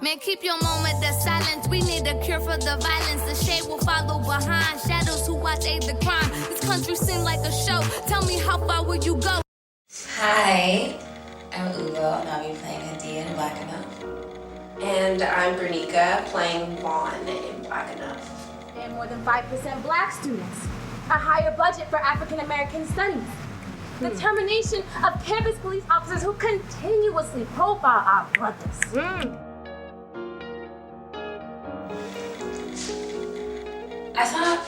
Man, keep your moment of silence. We need a cure for the violence. The shade will follow behind. Shadows who watch aid the crime. This country seems like a show. Tell me how far will you go? Hi, I'm Ugo, and I'll be playing Hadiyah in Black Enough. And I'm Branika, playing Vaughn in Black Enough. And more than 5% Black students. A higher budget for African American studies. Determination of campus police officers who continuously profile our brothers. I thought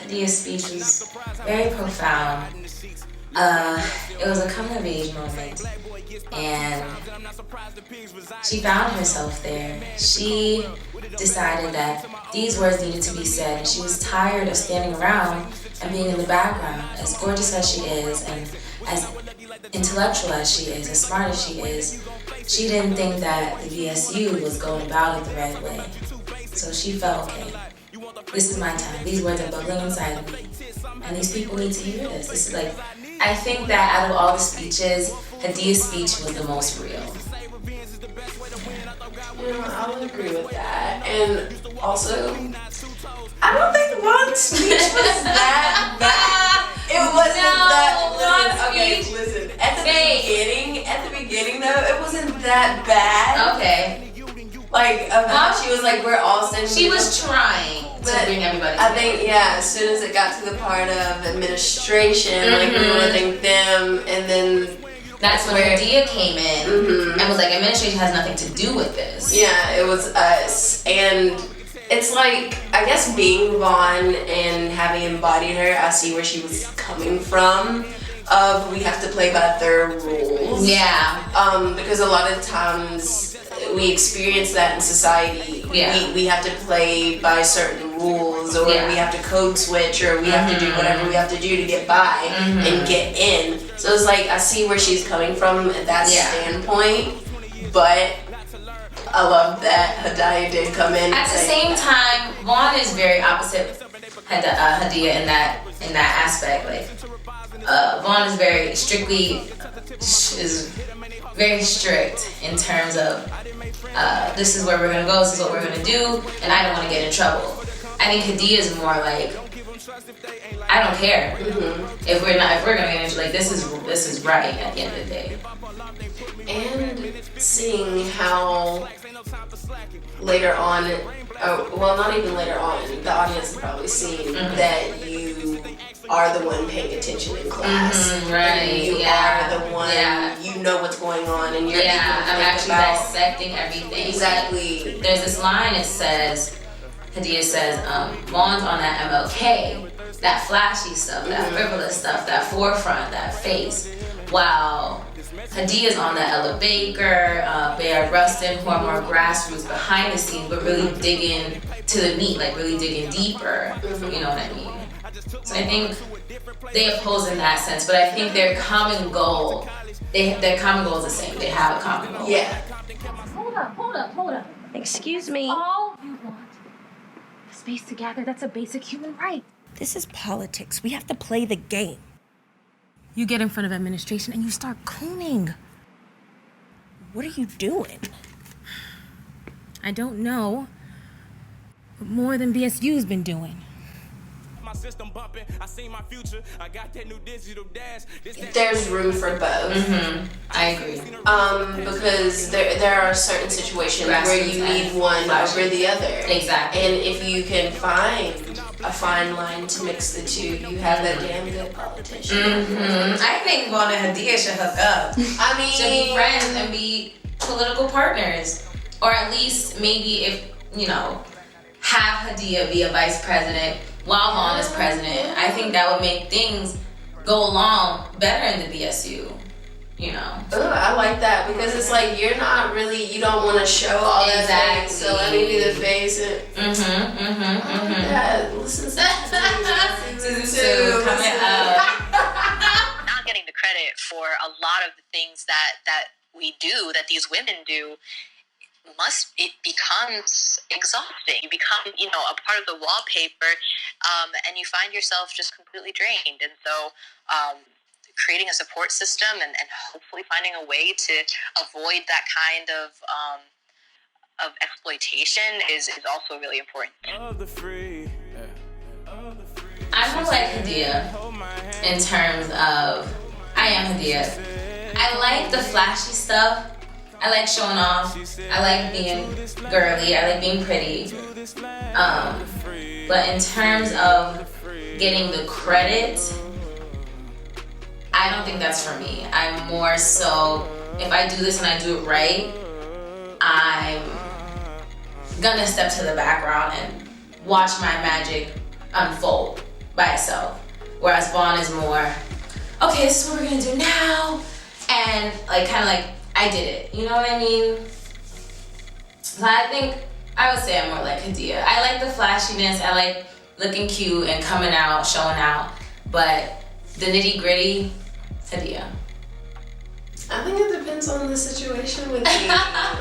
Hadiyah's speech was very profound. It was a coming-of-age moment, and she found herself there. She decided that these words needed to be said, and she was tired of standing around and being in the background. As gorgeous as she is, and as intellectual as she is, as smart as she is, she didn't think that the VSU was going about it the right way. So she felt, okay, this is my time. These words are bubbling inside of me, and these people need to hear this. This is like, I think that out of all the speeches, Hadiyah's speech was the most real. I would agree with that. And also, I don't think Vaughn's speech was that bad. It wasn't listen. At the beginning though, it wasn't that bad. Okay. Like, she was like, we're all sending. She was trying to bring everybody together. I think, as soon as it got to the part of administration, like, we want to thank them, and then that's when Hadiyah came in and was like, administration has nothing to do with this. Yeah, it was us. And it's like, I guess being Vaughn and having embodied her, I see where she was coming from. Of we have to play by their rules. Yeah. Because a lot of times we experience that in society. Yeah. We have to play by certain rules, or we have to code switch, or we have to do whatever we have to do to get by and get in. So it's like, I see where she's coming from at that standpoint, but I love that Hadiyah did come in. At the same time, Vaughn is very opposite Hadiyah in that aspect. Like, Vaughn is very very strict in terms of this is where we're gonna go, this is what we're gonna do, and I don't want to get in trouble. I think Hadiyah is more like, I don't care if we're gonna get into, like, this is right at the end of the day. And seeing how later on, not even later on, the audience has probably seen that you are the one paying attention in class. Right. And you are the one, you know what's going on, and you're I'm actually dissecting everything. Exactly. Like, there's this line, Hadiyah says, Vaughn's on that MLK, that flashy stuff, that frivolous stuff, that forefront, that face, while Hadiyah's on the Ella Baker, Bayard Rustin, who are more grassroots behind the scenes, but really digging to the meat, like really digging deeper, you know what I mean? So I think they oppose in that sense, but I think their common goal is the same. They have a common goal. Yeah. Hold up. Excuse me. All you want is space to gather. That's a basic human right. This is politics. We have to play the game. You get in front of administration and you start cooning. What are you doing? I don't know. But more than BSU's been doing. There's room for both. I agree. Because there are certain situations where you need one over the other. Exactly. And if you can find a fine line to mix the two, you have a damn good politician. I think Vaughn and Hadiyah should hook up. I mean, should be friends and be political partners, or at least maybe if have Hadiyah be a vice president while Vaughn is president. I think that would make things go along better in the BSU. I like that, because it's like you don't want to show all that face, so let me be the face. Listen to coming up. Not getting the credit for a lot of the things that we do, that these women do, it becomes exhausting. You become, a part of the wallpaper, and you find yourself just completely drained. And so, creating a support system and hopefully finding a way to avoid that kind of exploitation is also really important. I'm more like Hadiyah in terms of, I am Hadiyah. I like the flashy stuff. I like showing off. I like being girly. I like being pretty. But in terms of getting the credit, I don't think that's for me. I'm more so, if I do this and I do it right, I'm gonna step to the background and watch my magic unfold by itself. Whereas Vaughn is more, okay, this is what we're gonna do now. And like, kind of like, I did it. You know what I mean? So I think, I would say I'm more like Hadiyah. I like the flashiness. I like looking cute and coming out, showing out. But the nitty gritty, Hadiyah. I think it depends on the situation with me.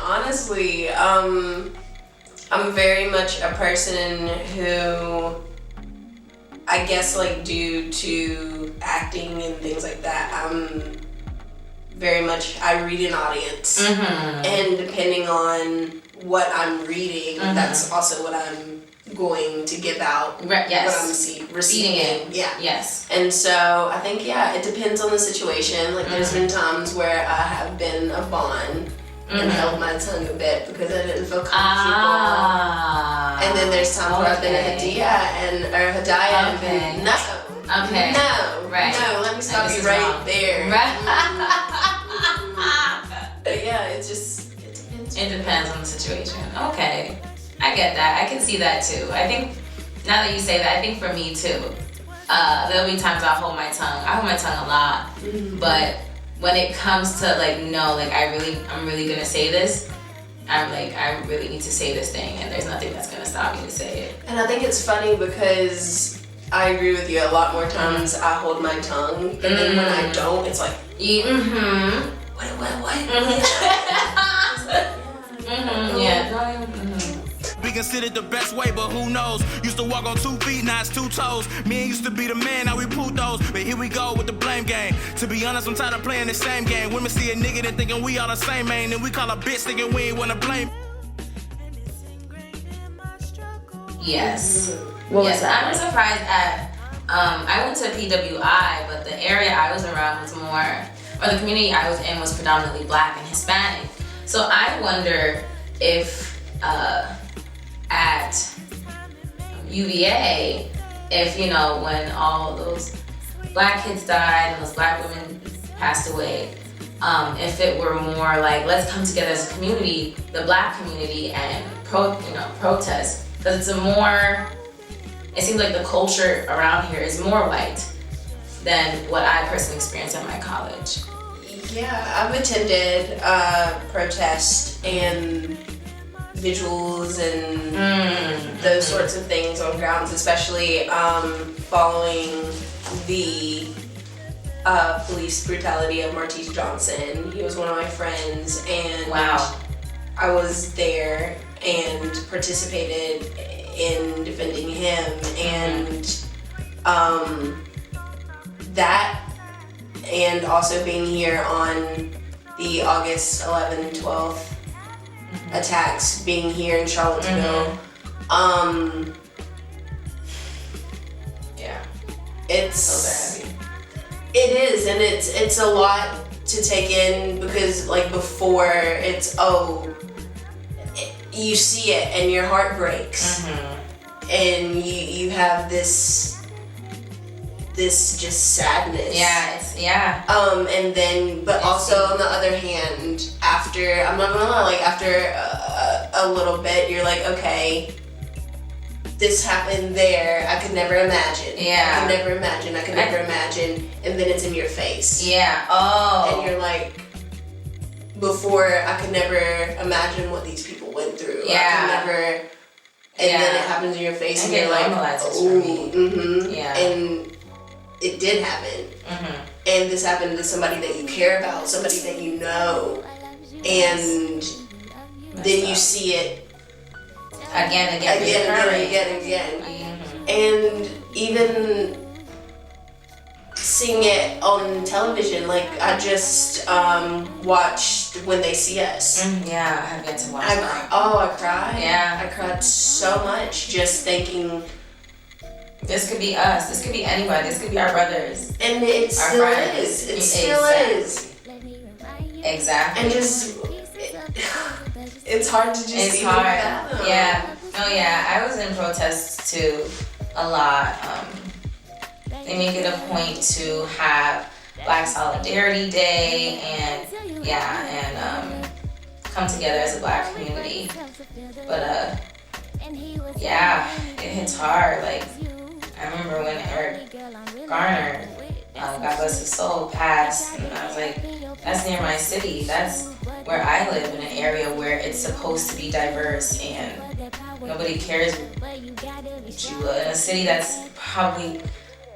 Honestly, I'm very much a person who, I guess, like, due to acting and things like that, I'm very much, I read an audience. And depending on what I'm reading, that's also what I'm going to give out. Yes. What I'm receiving it. Yeah. Yes. And so I think, yeah, it depends on the situation. Like, there's been times where I have been a Vaughn and held my tongue a bit because I didn't feel comfortable. And then there's times where I've been a Hadiyah and been, no. Okay. No. Right. No, let me stop you right there. But yeah, it depends. It depends on the situation. Okay. I get that. I can see that too. I think, now that you say that, I think for me too, there'll be times I'll hold my tongue. I hold my tongue a lot. But when it comes to like, no, like I'm really gonna say this, I'm like, I really need to say this thing, and there's nothing that's gonna stop me to say it. And I think it's funny because I agree with you, a lot more times I hold my tongue, and then when I don't, it's like, what? Yeah. We considered the best way, but who knows? Used to walk on 2 feet, now it's 2 toes. Me and used to be the man, now we poot those. But here we go with the blame game. To be honest, I'm tired of playing the same game. Women see a nigga and thinking we all the same, man. And we call a bitch thinking we ain't wanna blame. Yes. I'm surprised at, I went to PWI, but the area I was around was more, or the community I was in was predominantly Black and Hispanic. So I wonder if at UVA, if, you know, when all those Black kids died and those Black women passed away, if it were more like, let's come together as a community, the Black community, and protest. Because it's a more, it seems like the culture around here is more white than what I personally experienced at my college. Yeah, I've attended protests and vigils and those sorts of things on grounds, especially following the police brutality of Martise Johnson. He was one of my friends, and I was there and participated in defending him, and that, and also being here on the August 11th, 12th attacks, being here in Charlottesville. It's so heavy. It is, and it's a lot to take in, because like before it's you see it and your heart breaks, and you have this just sadness. And then, but also on the other hand, after, I'm not gonna lie, like after a little bit, you're like, okay, this happened there. I could never imagine. I could never imagine. And then it's in your face. And you're like, before, I could never imagine what these people went through. I could never. And then it happens in your face, and you're like, and it did happen. And this happened to somebody that you care about, somebody that you know, and then you see it again. And even seeing it on television. Like, I just watched When They See Us. Yeah, I have yet to watch that. I cried. Yeah. I cried so much just thinking, this could be us. This could be anybody. This could be our brothers. And it still friends. is. It still is. Exactly. And just, it's hard to just It's even hard. fathom. Yeah. No, yeah. I was in protests too a lot. They make it a point to have Black Solidarity Day and come together as a Black community. But yeah, it hits hard. Like, I remember when Eric Garner, God bless his soul, passed, and I was like, that's near my city. That's where I live, in an area where it's supposed to be diverse and nobody cares what you would. In a city that's probably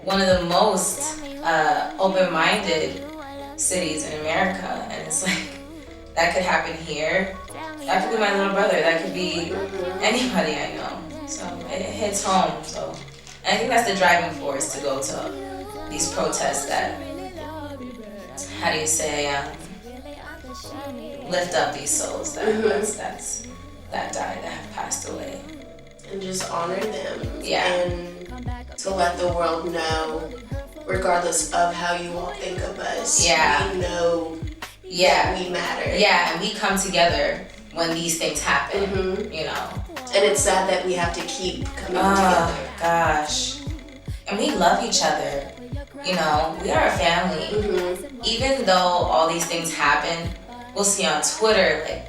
one of the most open-minded cities in America, and it's like, that could happen here. That could be my little brother. That could be anybody I know. So it hits home. So, and I think that's the driving force to go to these protests that, how do you say, lift up these souls that died, that have passed away, and just honor them. Yeah. And to let the world know, regardless of how you all think of us, we know that we matter. Yeah, and we come together when these things happen, you know. And it's sad that we have to keep coming together. Oh, gosh. And we love each other. You know, we are a family. Even though all these things happen, we'll see on Twitter, like,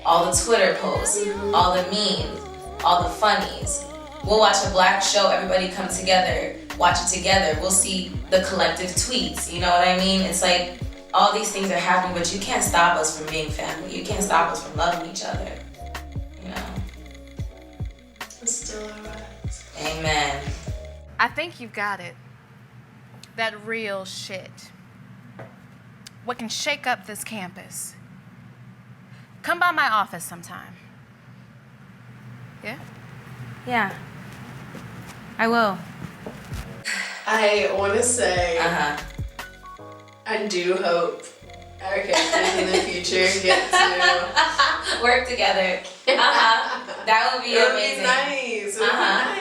all the Twitter posts, all the memes, all the funnies. We'll watch a Black show, everybody come together, watch it together. We'll see the collective tweets, you know what I mean? It's like, all these things are happening, but you can't stop us from being family. You can't stop us from loving each other, you know? It's still alright. Amen. I think you've got it. That real shit. What can shake up this campus. Come by my office sometime. Yeah? Yeah. I will. I want to say, I do hope our characters in the future get to work together. That would be amazing. Nice. It would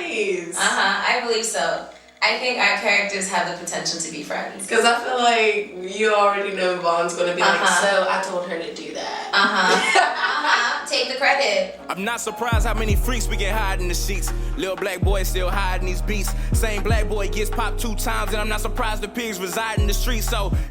be nice. I believe so. I think our characters have the potential to be friends. Because I feel like you already know Vaughn's going to be like, so I told her to do that. Take the credit. I'm not surprised how many freaks we get hide in the sheets. Little black boy still hiding these beats. Same black boy gets popped 2 times, and I'm not surprised the pigs reside in the streets. So